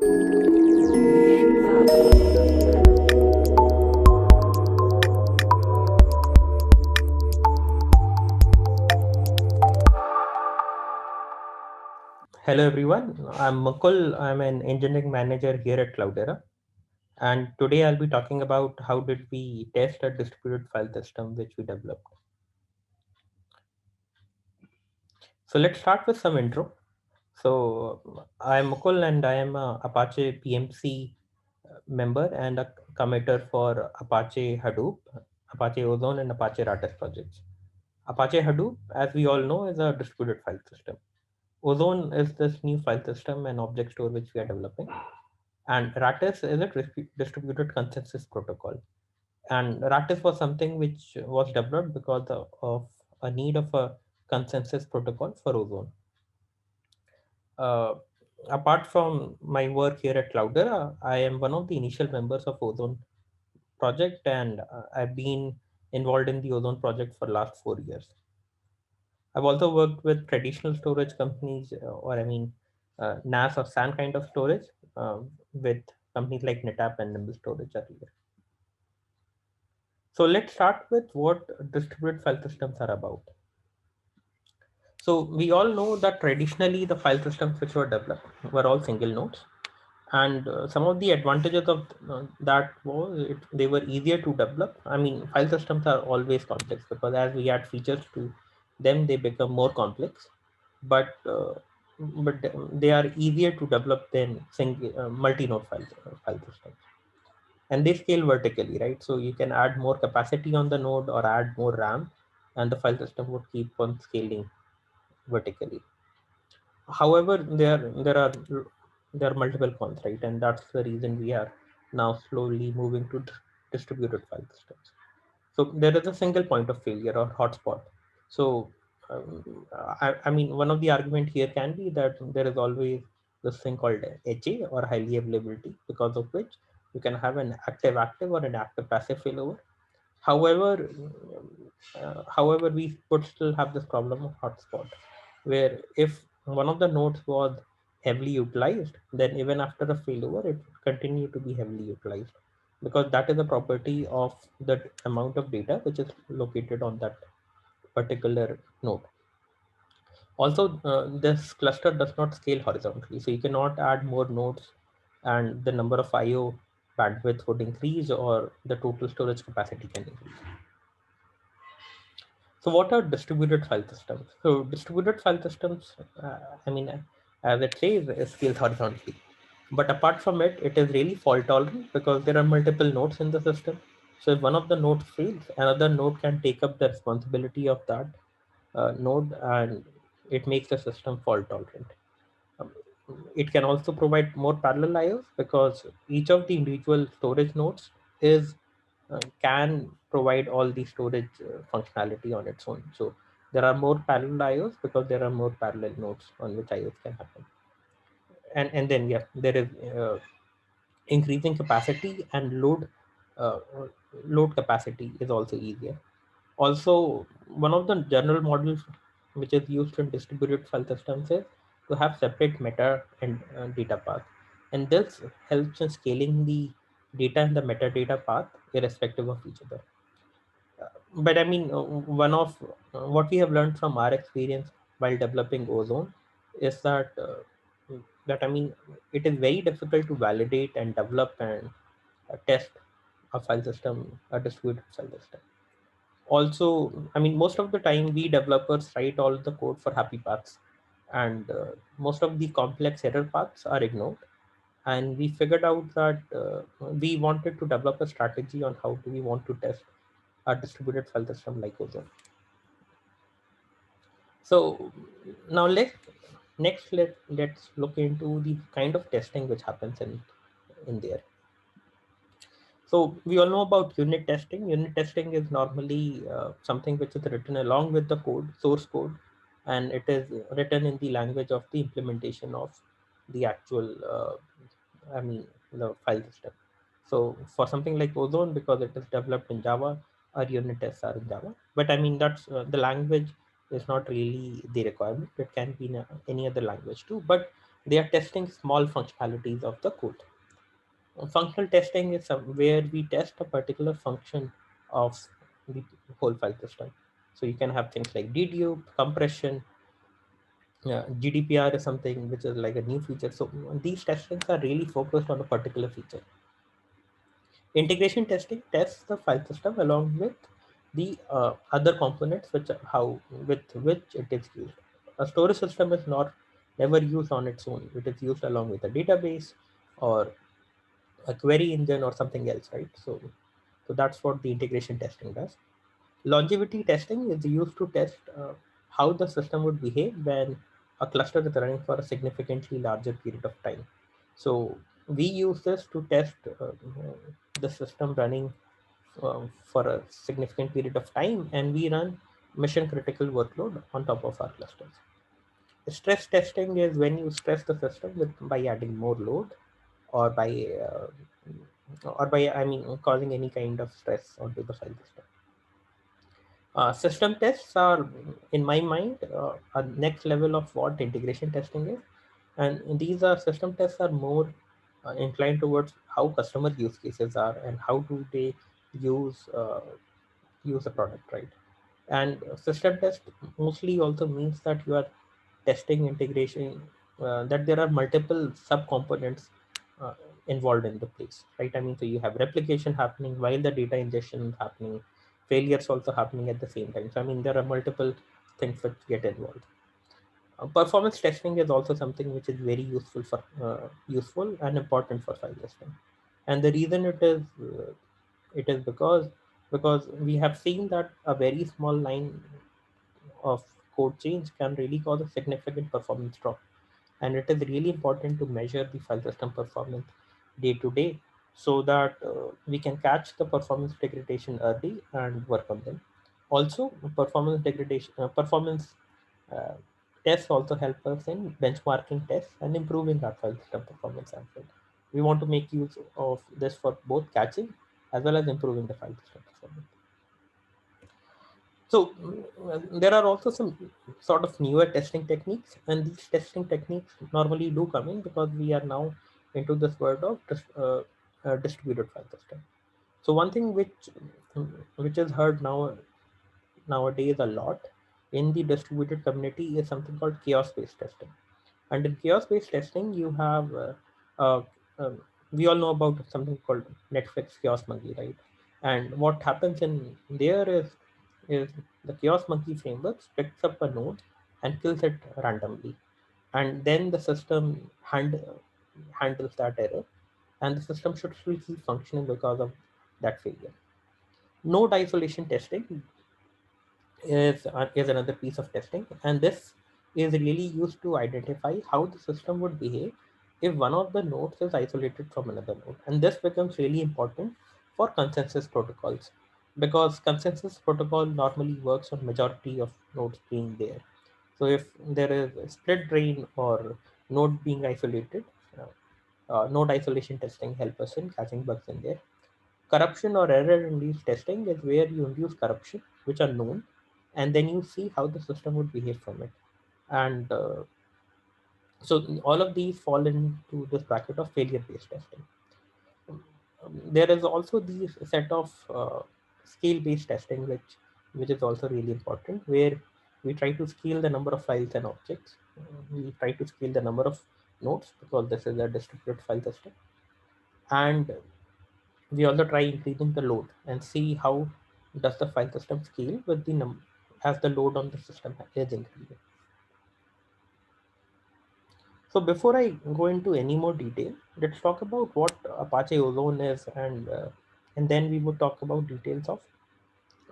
Hello everyone, I'm Mukul. I'm an engineering manager here at Cloudera, and today I'll be talking about how did we test a distributed file system which we developed. So let's start with some intro. So I'm Mukul and I am a Apache PMC member and a committer for Apache Hadoop, Apache Ozone and Apache Ratus projects. Apache Hadoop, as we all know, is a distributed file system. Ozone is this new file system and object store which we are developing. And Ratis is a distributed consensus protocol. And Ratis was something which was developed because of a need of a consensus protocol for Ozone. Uh, Apart from my work here at Cloudera, I am one of the initial members of Ozone project, and I've been involved in the Ozone project for last 4 years. I've also worked with traditional storage companies, or I mean, NAS or SAN kind of storage, with companies like NetApp and Nimble Storage earlier. So let's start with what distributed file systems are about. So we all know that traditionally the file systems which were developed were all single nodes, and some of the advantages of that was they were easier to develop. I mean, file systems are always complex because as we add features to them, they become more complex. But they are easier to develop than single multi-node file systems, and they scale vertically, right? So you can add more capacity on the node or add more RAM, and the file system would keep on scaling vertically. However, there are multiple cons, right? And that's the reason we are now slowly moving to distributed file systems. So there is a single point of failure or hotspot. So I mean, one of the argument here can be that there is always this thing called HA or highly availability, because of which you can have an active active or an active passive failover. However, we would still have this problem of hotspot, where if one of the nodes was heavily utilized, then even after a failover, it would continue to be heavily utilized, because that is a property of the amount of data which is located on that particular node. Also, this cluster does not scale horizontally, so you cannot add more nodes, and the number of IO bandwidth would increase, or the total storage capacity can increase. So what are distributed file systems? So distributed file systems, I mean, as it says, it scales horizontally. But apart from it, it is really fault tolerant because there are multiple nodes in the system. So if one of the nodes fails, another node can take up the responsibility of that node, and it makes the system fault tolerant. Um, it can also provide more parallel IOs because each of the individual storage nodes is can provide all the storage functionality on its own. So there are more parallel IOs because there are more parallel nodes on which IOs can happen. And then yeah, there is increasing capacity, and uh, load capacity is also easier. Also, one of the general models which is used in distributed file systems is to have separate meta and data path, and this helps in scaling the data and the metadata path irrespective of each other. But I mean, one of what we have learned from our experience while developing Ozone is that I mean, it is very difficult to validate and develop and test a file system, a distributed file system. Also, I mean, most of the time we developers write all the code for happy paths, and most of the complex error paths are ignored. And we figured out that we wanted to develop a strategy on how do we want to test a distributed file system like Ozone. So now let's look into the kind of testing which happens in there. So we all know about unit testing. Unit testing is normally something which is written along with the code, source code, and it is written in the language of the implementation of the actual, I mean, the file system. So for something like Ozone, because it is developed in Java, our unit tests are in Java. But I mean, that's the language is not really the requirement. It can be in any other language too. But They are testing small functionalities of the code. Functional testing is where we test a particular function of the whole file system. So you can have things like dedupe, compression. GDPR is something which is like a new feature. So these testings are really focused on a particular feature. Integration testing tests the file system along with the other components which are how with which it is used. A storage system is not never used on its own. It is used along with a database or a query engine or something else, right? So that's what the integration testing does. Longevity testing is used to test how the system would behave when a cluster is running for a significantly larger period of time. So we use this to test the system running for a significant period of time, and we run mission critical workload on top of our clusters. Stress testing is when you stress the system by adding more load or by I mean causing any kind of stress onto the file system. System tests are, in my mind, a next level of what integration testing is, and these are system tests are more inclined towards how customer use cases are and how do they use use a product, right? And system test mostly also means that you are testing integration, that there are multiple subcomponents uh, involved in the place, right? I mean, so you have replication happening while the data ingestion is happening, failures also happening at the same time. So I mean, there are multiple things that get involved. Performance testing is also something which is very useful and important for file testing, and the reason it is because we have seen that a very small line of code change can really cause a significant performance drop, and it is really important to measure the file system performance day to day so that we can catch the performance degradation early and work on them. Also, performance uh, tests also help us in benchmarking tests and improving our file system performance as well. We want to make use of this for both catching as well as improving the file system performance. So there are also some sort of newer testing techniques, and these testing techniques normally do come in because we are now into this world of distributed file system. So one thing which is heard nowadays a lot in the distributed community is something called chaos-based testing. And in chaos-based testing, you have um, we all know about something called Netflix Chaos Monkey, right? And what happens in there is the Chaos Monkey framework picks up a node and kills it randomly, and then the system handles that error, and the system should still keep functioning because of that failure. Node isolation testing is another piece of testing, and this is really used to identify how the system would behave if one of the nodes is isolated from another node. And this becomes really important for consensus protocols because consensus protocol normally works on majority of nodes being there. So if there is a split drain or node being isolated, node isolation testing help us in catching bugs in there. Corruption or error induced testing is where you induce corruption, which are known, and then you see how the system would behave from it. And so all of these fall into this bracket of failure-based testing. There is also the set of scale-based testing, which is also really important, where we try to scale the number of files and objects. We try to scale the number of nodes because this is a distributed file system, and we also try increasing the load and see how does the file system scale with the as the load on the system is increasing. So before I go into any more detail, let's talk about what Apache Ozone is, and then we would talk about details of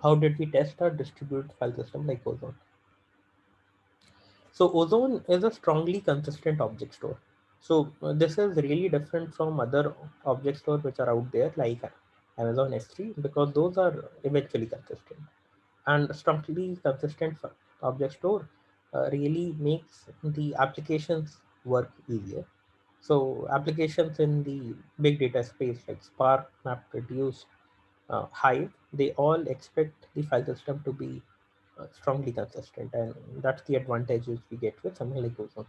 how did we test a distributed file system like Ozone. So Ozone is a strongly consistent object store. So this is really different from other object stores which are out there like Amazon S3 because those are eventually consistent. And strongly consistent object store really makes the applications work easier. So applications in the big data space like Spark, MapReduce, Hive, they all expect the file system to be strongly consistent, and that's the advantages we get with something like Ozone.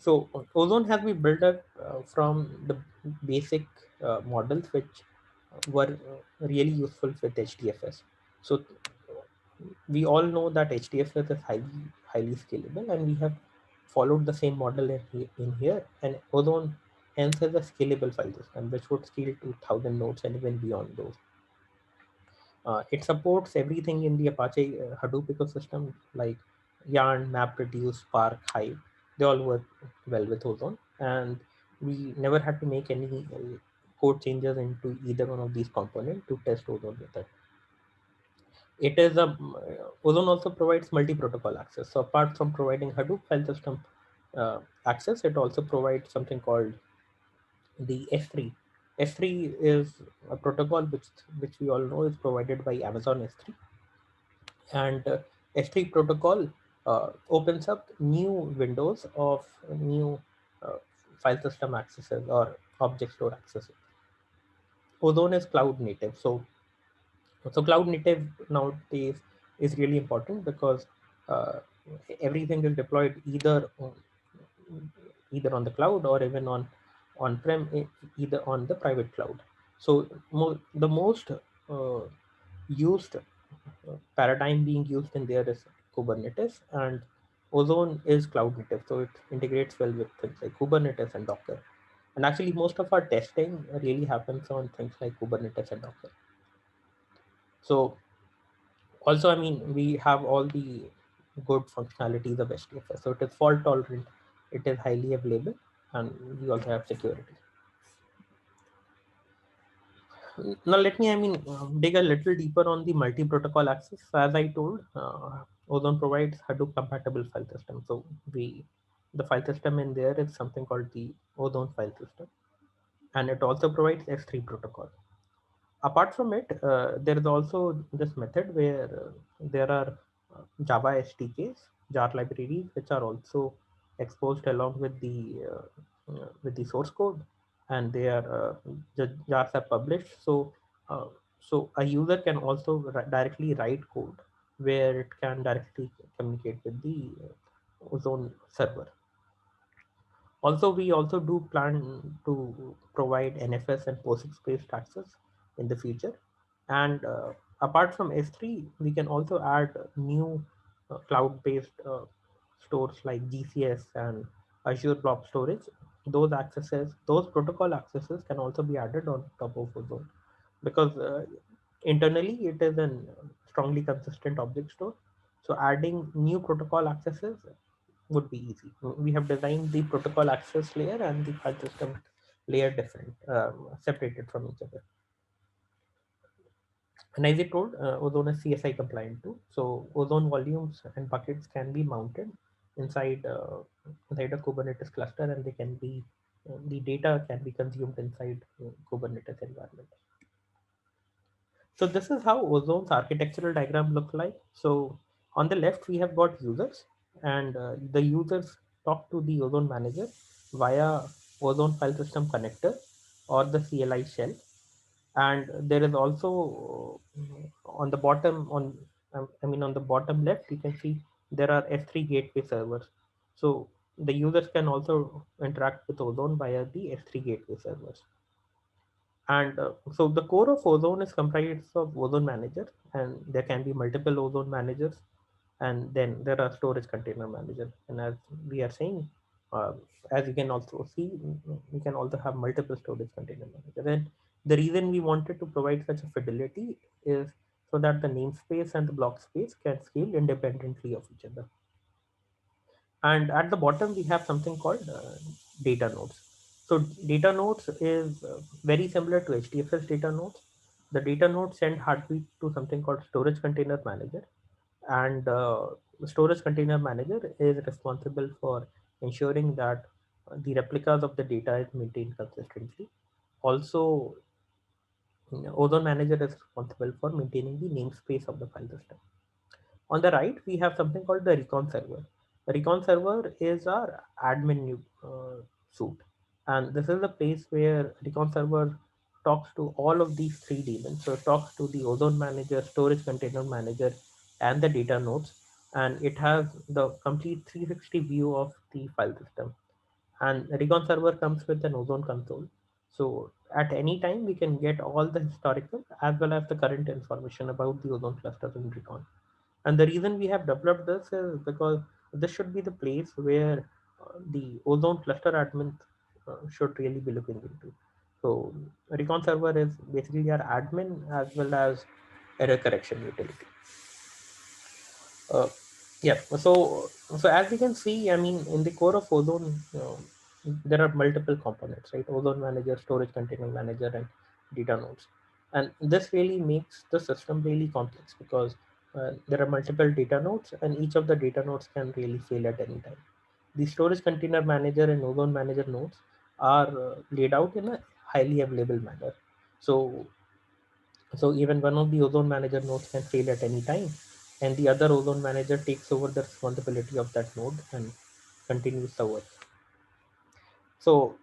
So Ozone has been built up from the basic models which were really useful with HDFS. So we all know that HDFS is highly scalable, and we have followed the same model in here. And Ozone hence has a scalable file system which would scale to 1,000 nodes and even beyond those. It supports everything in the Apache Hadoop ecosystem like Yarn, MapReduce, Spark, Hive. They all work well with Ozone, and we never had to make any code changes into either one of these components to test Ozone with it. It is a Ozone also provides multi-protocol access. So apart from providing Hadoop file system access, it also provides something called the S3. S3 is a protocol which we all know is provided by Amazon S3, and S3 protocol opens up new windows of new uh, file system accesses or object store accesses. Ozone is cloud native, so cloud native nowadays is really important because uh, everything is deployed either on the cloud or even on prem, either on the private cloud. So the most used paradigm being used in there is Kubernetes, and Ozone is cloud native, so it integrates well with things like Kubernetes and Docker. And actually, most of our testing really happens on things like Kubernetes and Docker. So also, I mean, we have all the good functionalities of HDFS. So it is fault tolerant, it is highly available, and we also have security. Now let me, I mean, dig a little deeper on the multi-protocol access. So as I told, Ozone provides Hadoop compatible file system. So the file system in there is something called the Ozone file system, and it also provides S3 protocol. Apart from it, there is also this method where there are Java SDKs, jar libraries, which are also exposed along with the source code, and they are the jars are published. Uh, so a user can also directly write code where it can directly communicate with the Ozone server. Also, we also do plan to provide NFS and POSIX-based access in the future. And apart from S3, we can also add new cloud-based stores like GCS and Azure Blob Storage. Those accesses, those protocol accesses can also be added on top of Ozone because internally it is a strongly consistent object store. So adding new protocol accesses would be easy. We have designed the protocol access layer and the file system layer different, separated from each other. And as I told, Ozone is CSI compliant too. So Ozone volumes and buckets can be mounted inside inside a Kubernetes cluster, and they can be the data can be consumed inside Kubernetes environment. So this is how Ozone's architectural diagram look like. So on the left, we have got users, and the users talk to the Ozone manager via Ozone file system connector or the CLI shell. And there is also on the bottom I mean on the bottom left, you can see there are S3 gateway servers. So the users can also interact with Ozone via the S3 gateway servers. And so the core of Ozone is comprised of Ozone manager, and there can be multiple Ozone managers, and then there are storage container manager. And as we are saying, uh, as you can also see, we can also have multiple storage container manager. And the reason we wanted to provide such a fidelity is so that the namespace and the block space can scale independently of each other. And at the bottom, we have something called data nodes. So data nodes is very similar to HDFS data nodes. The data nodes send heartbeat to something called storage container manager, and the storage container manager is responsible for ensuring that the replicas of the data is maintained consistently. Also, Ozone manager is responsible for maintaining the namespace of the file system. On the right, we have something called the recon server. The recon server is our admin suite. And this is the place where recon server talks to all of these three daemons. So it talks to the Ozone manager, storage container manager, and the data nodes. And it has the complete 360 view of the file system. and Recon server comes with an Ozone console. So at any time we can get all the historical as well as the current information about the ozone clusters in Recon. And the reason we have developed this is because this should be the place where the ozone cluster admin should really be looking into. So Recon server is basically our admin as well as error correction utility. Uh, yeah. So as we can see, I mean, in the core of Ozone, there are multiple components, right? Ozone Manager, Storage Container Manager, and data nodes. And this really makes the system really complex because there are multiple data nodes, and each of the data nodes can really fail at any time. The Storage Container Manager and Ozone Manager nodes are laid out in a highly available manner. So so even one of the ozone manager nodes can fail at any time, and the other ozone manager takes over the responsibility of that node and continues the work. So,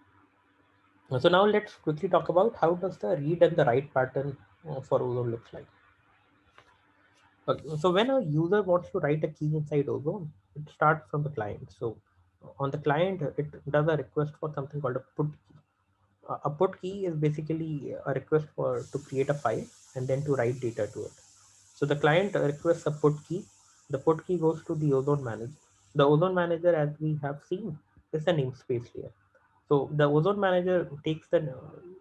so now let's quickly talk about how does the read and the write pattern for ozone looks like. Okay, so when a user wants to write a key inside ozone, it starts from the client. So on the client, it does a request for something called a put key. A put key is basically a request for to create a file and then to write data to it. So the client requests a put key. The put key goes to the ozone manager. The ozone manager, as we have seen, is the namespace layer. So the ozone manager takes the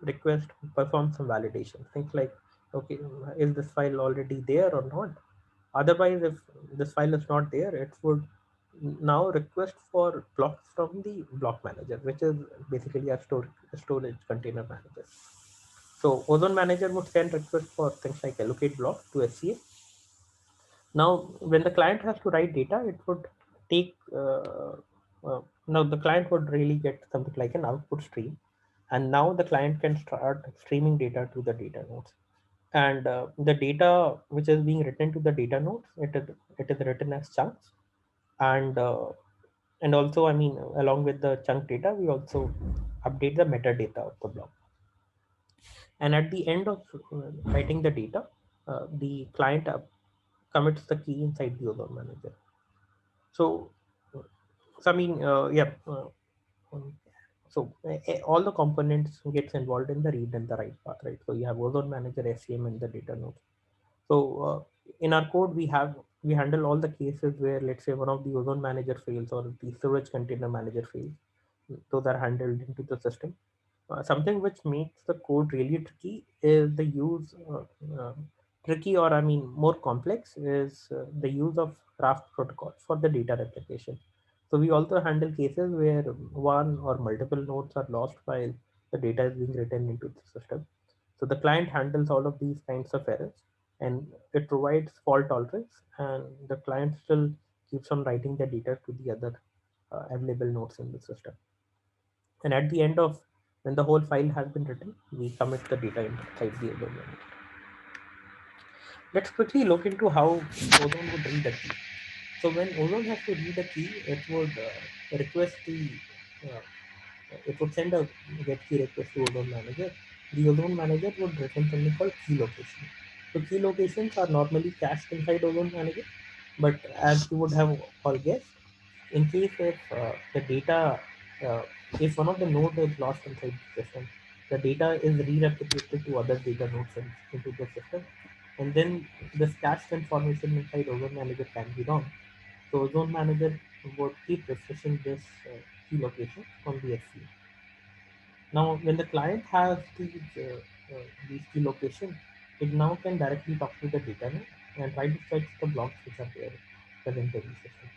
request, performs some validation. Things like, okay, is this file already there or not? Otherwise, if this file is not there, it would now request for blocks from the block manager, which is basically a storage container manager. So ozone manager would send request for things like allocate block to SCA. Now, when the client has to write data, it would take now the client would really get something like an output stream, and now the client can start streaming data to the data nodes. And the data which is being written to the data nodes, it is written as chunks, and also, I mean, along with the chunk data, we also update the metadata of the block. And at the end of writing the data, the client commits the key inside the ozone manager. So, I mean, yeah. Um, all the components gets involved in the read and the write path, right? So you have ozone manager, SCM, and the data nodes. So in our code, we handle all the cases where, let's say, one of the ozone manager fails or the storage container manager fails. Those are handled into the system. Something which makes the code really tricky is the use tricky, or I mean more complex, is the use of Raft protocol for the data replication. So we also handle cases where one or multiple nodes are lost while the data is being written into the system. So the client handles all of these kinds of errors, and it provides fault tolerance, and the client still keeps on writing the data to the other available nodes in the system. And at the end of when the whole file has been written, we commit the data inside the ozone manager. Let's quickly look into how ozone would read a key. So when ozone has to read a key, it would request the uh, it would send a get key request to ozone manager. The ozone manager would return something called key location. So key locations are normally cached inside ozone manager, but as you would have all guessed, in case the data, uh, if one of the nodes is lost inside the system, the data is re-replicated to other data nodes into the system, and then the cached information inside ozone manager can be wrong. So ozone manager would keep refreshing this key location from the SC. Now, when the client has these key locations, it now can directly talk to the data node and try to fetch the blocks which are there present in the system.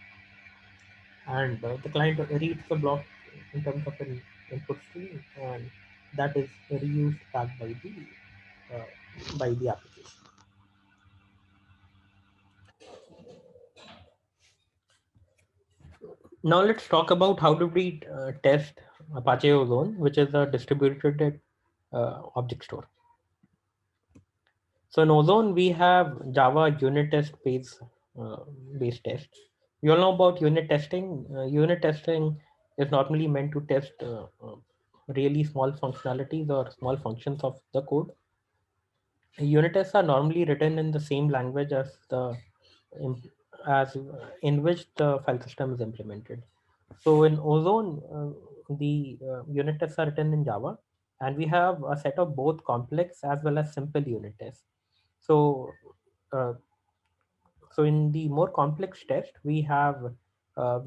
And the client reads the block in terms of an input stream, and that is reused back by the application. Now let's talk about how do we test Apache Ozone, which is a distributed object store. So in Ozone, we have Java unit test uh, based test. We all know about unit testing. Unit testing is normally meant to test really small functionalities or small functions of the code. Unit tests are normally written in the same language as the im- as in which the file system is implemented. So in Ozone, the unit tests are written in Java, and we have a set of both complex as well as simple unit tests. So, uh, so in the more complex test, we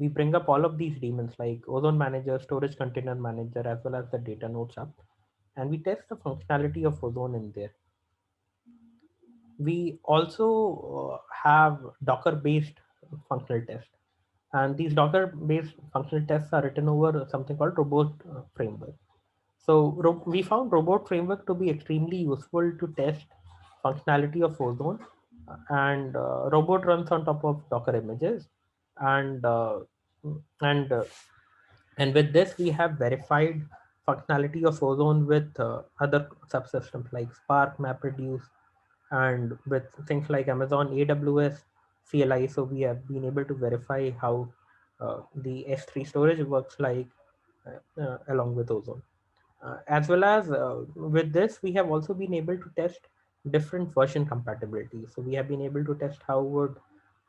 bring up all of these daemons like Ozone Manager, Storage Container Manager, as well as the data nodes up, and we test the functionality of Ozone in there. We also have Docker-based functional tests, and these Docker-based functional tests are written over something called Robot framework. So we found Robot framework to be extremely useful to test functionality of Ozone, and Robot runs on top of Docker images, and uh, and uh, and with this we have verified functionality of Ozone with other subsystems like Spark, MapReduce, and with things like Amazon AWS CLI. So we have been able to verify how the S3 storage works like along with Ozone. As well as with this, we have also been able to test different version compatibility. So we have been able to test how would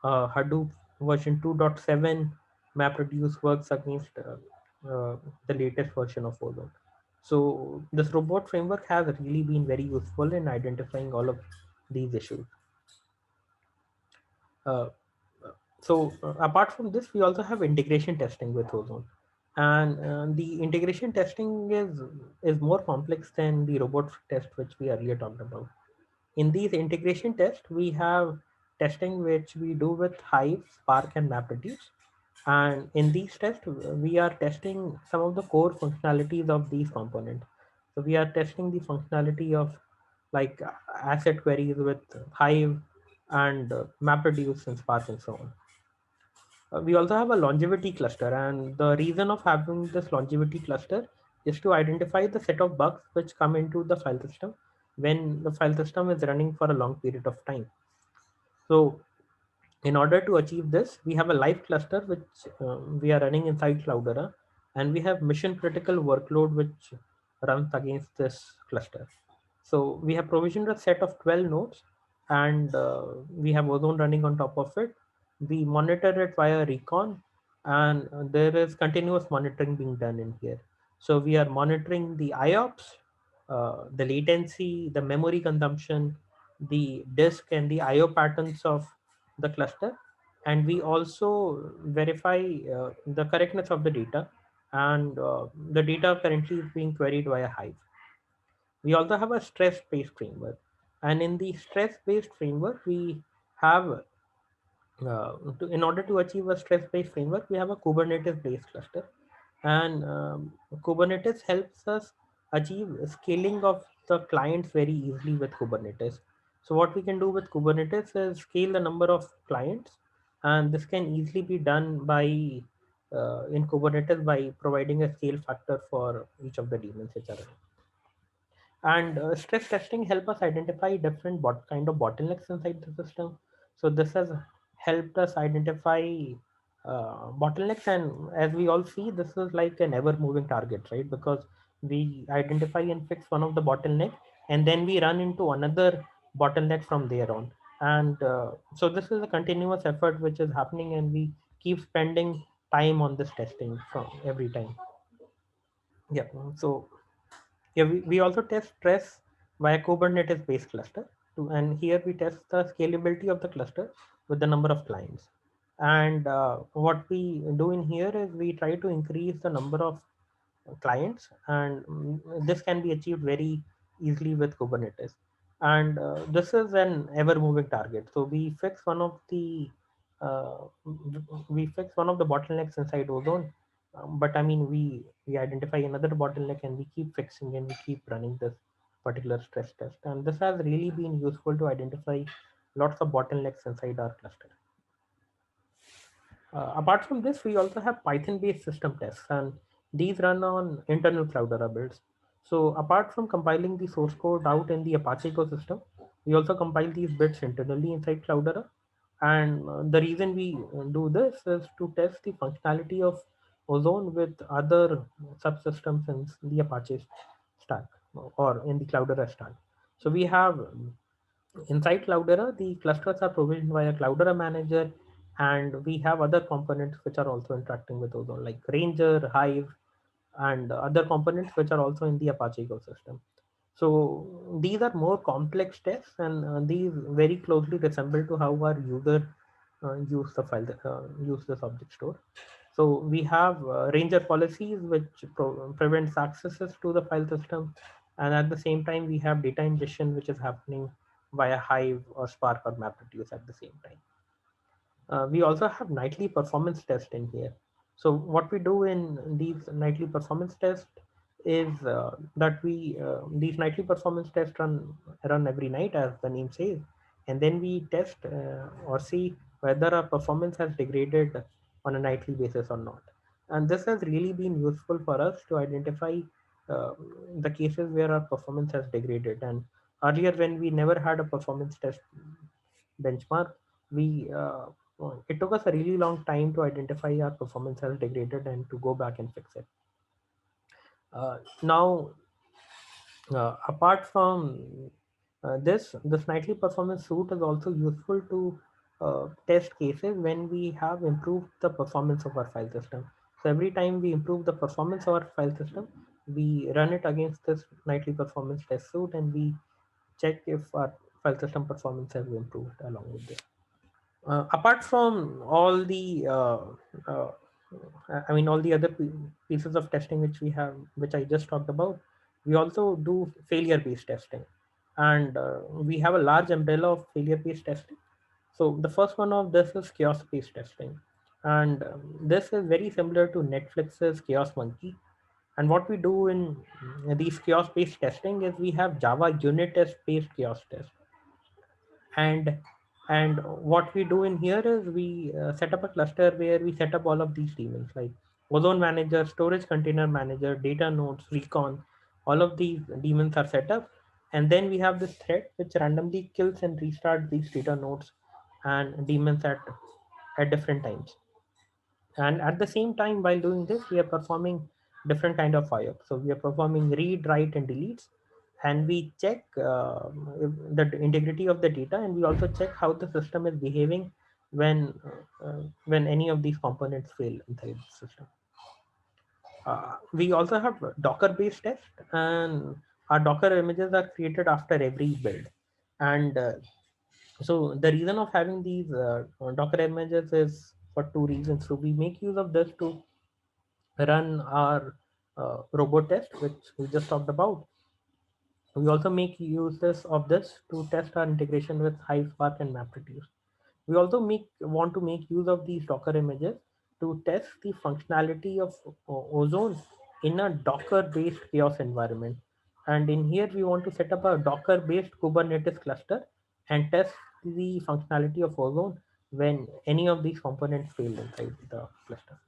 Hadoop version 2.7 MapReduce works against the latest version of Ozone. So this robot framework has really been very useful in identifying all of these issues. Uh, Apart from this, we also have integration testing with Ozone, and the integration testing is more complex than the robot test which we earlier talked about. In these integration tests, we have testing which we do with Hive, Spark, and MapReduce. And in these tests, we are testing some of the core functionalities of these components. So we are testing the functionality of like asset queries with Hive and MapReduce and Spark and so on. We also have a longevity cluster, and the reason of having this longevity cluster is to identify the set of bugs which come into the file system when the file system is running for a long period of time. So in order to achieve this, we have a live cluster which we are running inside Cloudera, and we have mission critical workload which runs against this cluster. So we have provisioned a set of 12 nodes, and we have Ozone running on top of it. We monitor it via Recon, and there is continuous monitoring being done in here. So we are monitoring the IOPS, the latency, the memory consumption, the disk, and the IO patterns of the cluster. And we also verify the correctness of the data, and the data currently is being queried via Hive. We also have a stress-based framework, and in the stress-based framework, we have in order to achieve a stress-based framework, we have a Kubernetes-based cluster, and Kubernetes helps us achieve scaling of the clients very easily with Kubernetes. So what we can do with Kubernetes is scale the number of clients, and this can easily be done by in Kubernetes by providing a scale factor for each of the daemons which are running. And stress testing help us identify different kind of bottlenecks inside the system. So this has helped us identify bottlenecks, and as we all see, this is like an ever moving target, right? Because we identify and fix one of the bottleneck, and then we run into another bottleneck from there on. And so this is a continuous effort which is happening, and we keep spending time on this testing from every time. Yeah. So yeah, we also test stress via Kubernetes based cluster and here we test the scalability of the cluster with the number of clients. And what we do in here is we try to increase the number of clients, and this can be achieved very easily with Kubernetes. And this is an ever moving target. So uh, we fix one of the bottlenecks inside Ozone, but I mean we identify another bottleneck and we keep fixing and we keep running this particular stress test, and this has really been useful to identify lots of bottlenecks inside our cluster. Apart from this, we also have Python-based system tests, and these run on internal Cloudera builds. So apart from compiling the source code out in the Apache ecosystem, we also compile these bits internally inside Cloudera. And the reason we do this is to test the functionality of Ozone with other subsystems in the Apache stack or in the Cloudera stack. So we have inside Cloudera, the clusters are provisioned via Cloudera Manager, and we have other components which are also interacting with Ozone, like Ranger, Hive, and other components which are also in the Apache ecosystem. So these are more complex tests, and these very closely resemble to how our user use the file, use this object store. So we have ranger policies which prevents accesses to the file system, and at the same time we have data ingestion which is happening via Hive or Spark or MapReduce at the same time. We also have nightly performance test in here. So what we do in these nightly performance tests is that we these nightly performance tests run every night, as the name says, and then we test or see whether our performance has degraded on a nightly basis or not. And this has really been useful for us to identify uh, the cases where our performance has degraded. And earlier, when we never had a performance test benchmark, we it took us a really long time to identify our performance has degraded and to go back and fix it. Now, apart from this nightly performance suite is also useful to test cases when we have improved the performance of our file system. So every time we improve the performance of our file system, we run it against this nightly performance test suite, and we check if our file system performance has improved along with this. Apart from all the uh, I mean all the other pieces of testing which we have, which I just talked about, we also do failure based testing, and we have a large umbrella of failure based testing. So the first one of this is chaos based testing, and this is very similar to Netflix's Chaos Monkey. And what we do in these chaos based testing is we have Java unit test based chaos test, and what we do in here is we set up a cluster where we set up all of these daemons like ozone manager, storage container manager, data nodes, recon. All of these daemons are set up, and then we have this thread which randomly kills and restarts these data nodes and daemons at different times. And at the same time, while doing this, we are performing different kind of IOPS. So we are performing read, write, and deletes, and we check the integrity of the data, and we also check how the system is behaving when any of these components fail inside the system. We also have Docker based test, and our Docker images are created after every build. And so the reason of having these Docker images is for two reasons. So we make use of this to run our robot test, which we just talked about. We also make use of this to test our integration with Hive, Spark, and MapReduce. We also want to make use of these Docker images to test the functionality of Ozone in a Docker-based chaos environment. And in here, we want to set up a Docker-based Kubernetes cluster and test the functionality of Ozone when any of these components fail inside the cluster.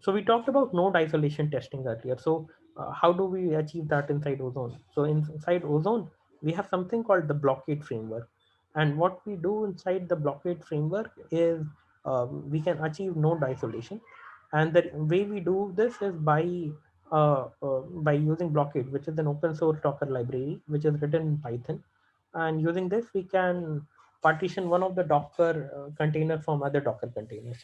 So we talked about node isolation testing earlier. So how do we achieve that inside Ozone? So inside Ozone, we have something called the blockade framework. And what we do inside the blockade framework is we can achieve node isolation. And the way we do this is by using blockade, which is an open source Docker library, which is written in Python. And using this, we can partition one of the Docker container from other Docker containers.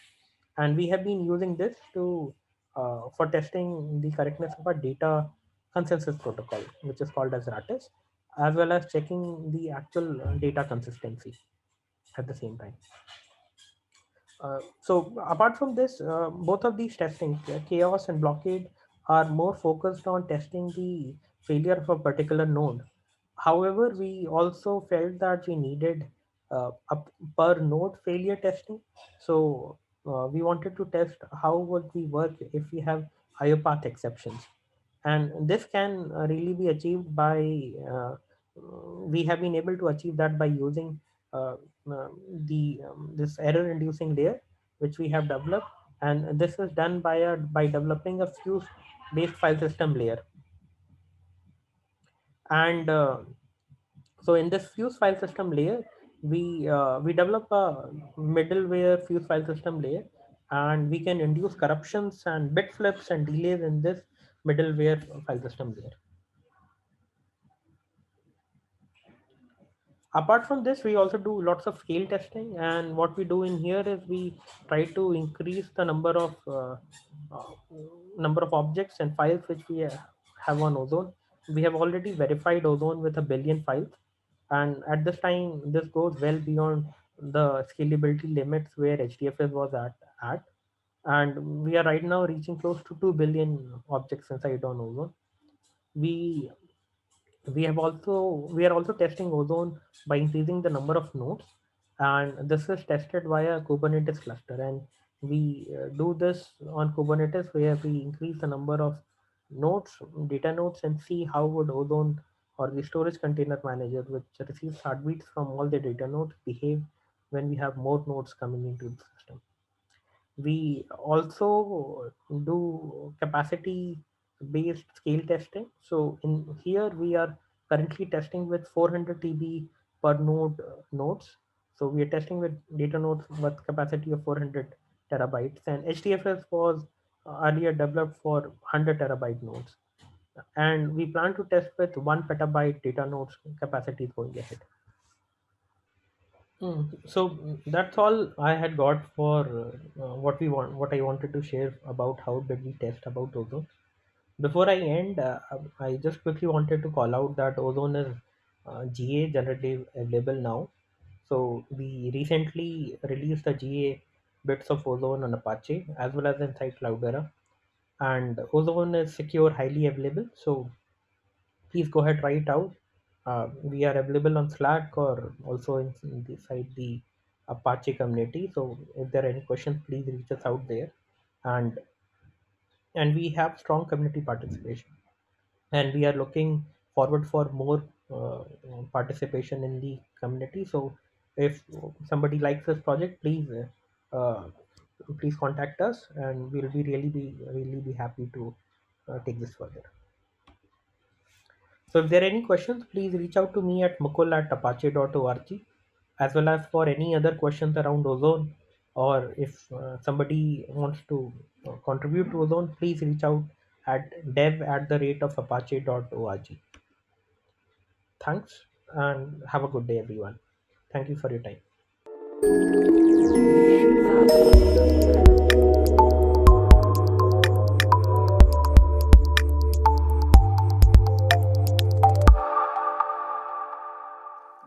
And we have been using this to for testing the correctness of our data consensus protocol, which is called as RATIS, as well as checking the actual data consistency at the same time. So apart from this, both of these testing, chaos and blockade, are more focused on testing the failure of a particular node. However, we also felt that we needed a per node failure testing. So we wanted to test how would we work if we have higher path exceptions. And this can really be achieved by, we have been able to achieve that by using uh, this error inducing layer which we have developed, and this is done by developing a fuse based file system layer. And so in this fuse file system layer, we develop a middleware fuse file system layer, and we can induce corruptions and bit flips and delays in this middleware file system layer. Apart from this, we also do lots of scale testing, and what we do in here is we try to increase the uh, number of objects and files which we have on Ozone. We have already verified Ozone with 1 billion files, and at this time, this goes well beyond the scalability limits where HDFS was at, and we are right now reaching close to 2 billion objects inside on Ozone. We we are also testing Ozone by increasing the number of nodes, and this is tested via Kubernetes cluster, and we do this on Kubernetes where we increase the number of nodes, data nodes, and see how would Ozone or the storage container manager, which receives heartbeats from all the data nodes, behave when we have more nodes coming into the system. We also do capacity based scale testing. So in here we are currently testing with 400 TB per node nodes. So we are testing with data nodes with capacity of 400 terabytes, and HDFS was earlier developed for 100 terabyte nodes. And we plan to test with 1 petabyte data nodes capacity going ahead. So that's all I had got for what I wanted to share about how did we test about Ozone. Before I end, I just quickly wanted to call out that Ozone is GA generally available now. So we recently released the GA bits of Ozone on Apache as well as inside Cloudera, and Ozone is secure, highly available. So please go ahead, try it out. We are available on Slack or also in the side the Apache community. So if there are any questions, please reach us out there, and we have strong community participation, and we are looking forward for more participation in the community. So if somebody likes this project, please contact us, and we'll be really be happy to take this further. So if there are any questions, please reach out to me at mukul@apache.org, as well as for any other questions around Ozone, or if somebody wants to contribute to Ozone, please reach out at dev@apache.org. Thanks, and have a good day, everyone. Thank you for your time.